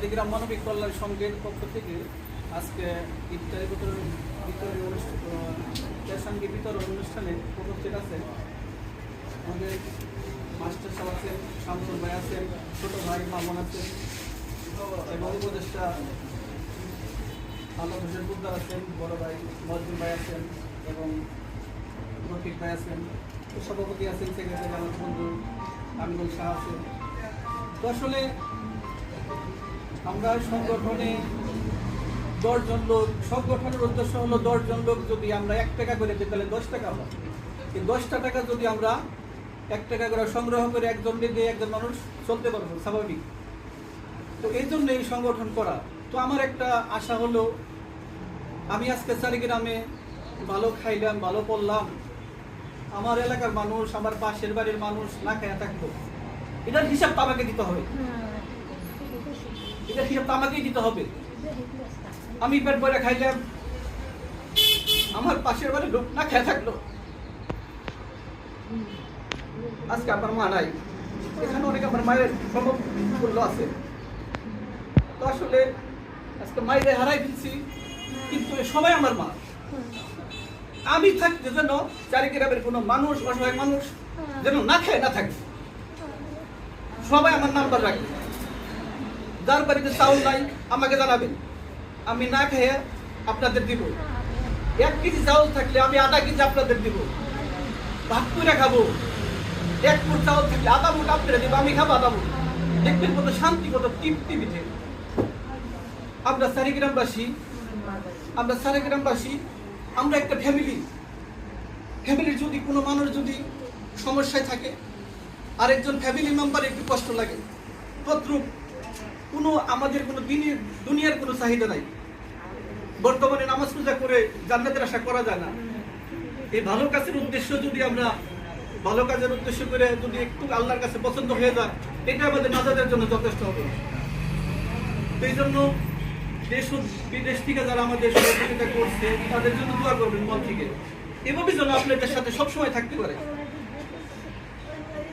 চারিগ্রাম মানবিক কল্যাণ সংঘের পক্ষ থেকে আজকে ইফতারি বিতরণ বিতরণ অনুষ্ঠানে উপস্থিত আছেন আমাদের মাস্টার সাহেব আছেন, শামসুল ভাই আছেন, ছোট ভাই মামুন আছেন এবং উপদেষ্টা আল্লাহ হোসেন বুদ্দার আছেন, বড় ভাই মজদুর ভাই আছেন এবং রফিক ভাই আছেন, সভাপতি আছেন, সেক্রেটারি আমার বন্ধু আমিনুল শাহ আছেন। তো আসলে আমরা সংগঠনে 10 জন লোক, সংগঠনের উদ্দেশ্য হলো 10 জন লোক যদি আমরা 1 টাকা করে দিই তাহলে 10 টাকা হয়। এই 10টা টাকা যদি আমরা 1 টাকা করে সংগ্রহ করে একজনকে দিয়ে একজন মানুষ চলতে পারবো স্বাভাবিক। তো এই জন্য এই সংগঠন করা। তো আমার একটা আশা হলো আমি আজকে চারিগ্রামে ভালো খাইলাম, ভালো পড়লাম, আমার এলাকার মানুষ, আমার পাশের বাড়ির মানুষ না খেয়ে থাকতো, এটার হিসাব তো আমাকে দিতে হবে, এটার হিসাব তো আমাকেই দিতে হবে। আমি পেট ভরে খাইলাম, আমার পাশের বাড়ির লোক না খেয়ে থাকলো, আজকে আমার মা নাই, এখানে অনেক আমার মায়ের সমতুল্য আছে। তো আসলে আজকে মায়ের হারাই ফেলছি, কিন্তু সবাই আমার মা। আমি থাকতে যেন চারিগ্রামের কোনো মানুষ, অসহায় মানুষ যেন না খেয়ে না থাকে, সবাই আমার নাম্বার রাখবে। যার বাড়িতে চাউল নাই আমাকে জানাবেন, আমি না খেয়ে আপনাদের দিব। 1 কেজি চাউল থাকলে আমি আধা কেজি আপনাদের দিব, ভাগ করে খাবো। 1 মুঠ চাউল থাকলে আধা মুঠ আপনারা দিব, আমি খাবো আধা মুঠ। দেখবেন কত শান্তি, কত তৃপ্তি মিঠে। আমরা চারিগ্রামবাসী, আমরা একটা ফ্যামিলির যদি কোনো মানুষ যদি সমস্যায় থাকে, আরেকজন ফ্যামিলি মেম্বার একটু কষ্ট লাগে, তদ্রূপ কোনো আমাদের কোনো দুনিয়ার কোনো চাহিদা নাই। বর্তমানে নামাজ পূজা করে জান্নাতের আশা করা যায় না। এই ভালো কাজের উদ্দেশ্য যদি আমরা ভালো কাজের উদ্দেশ্য করে যদি একটু আল্লাহর কাছে পছন্দ হয়ে যায়, এটা আমাদের নাজাতের জন্য যথেষ্ট হবে। এই জন্য দেশ ও বিদেশ থেকে যারা আমাদের সহযোগিতা করছে তাদের জন্য দোয়া করবেন মন থেকে। এভাবে যেন আপনাদের সাথে সবসময় থাকতে পারে,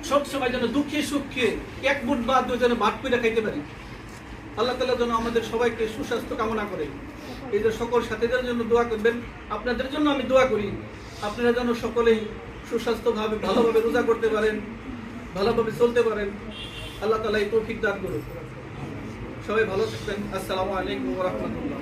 সবসময় যেন দুঃখে সুখে 1 মুঠ বা 2 জনে ভাত করে খাইতে পারি। আল্লাহ তাআলা যেন আমাদের সবাইকে সুস্বাস্থ্য কামনা করে। এই যে সকল সাথীদের জন্য দোয়া করবেন, আপনাদের জন্য আমি দোয়া করি, আপনারা যেন সকলেই সুস্বাস্থ্যভাবে ভালোভাবে রোজা করতে পারেন, ভালোভাবে চলতে পারেন। আল্লাহ তাআলা এই তৌফিক দান করুন। সবাই ভালো থাকবেন। আসসালামু আলাইকুম ওয়া রাহমাতুল্লাহ।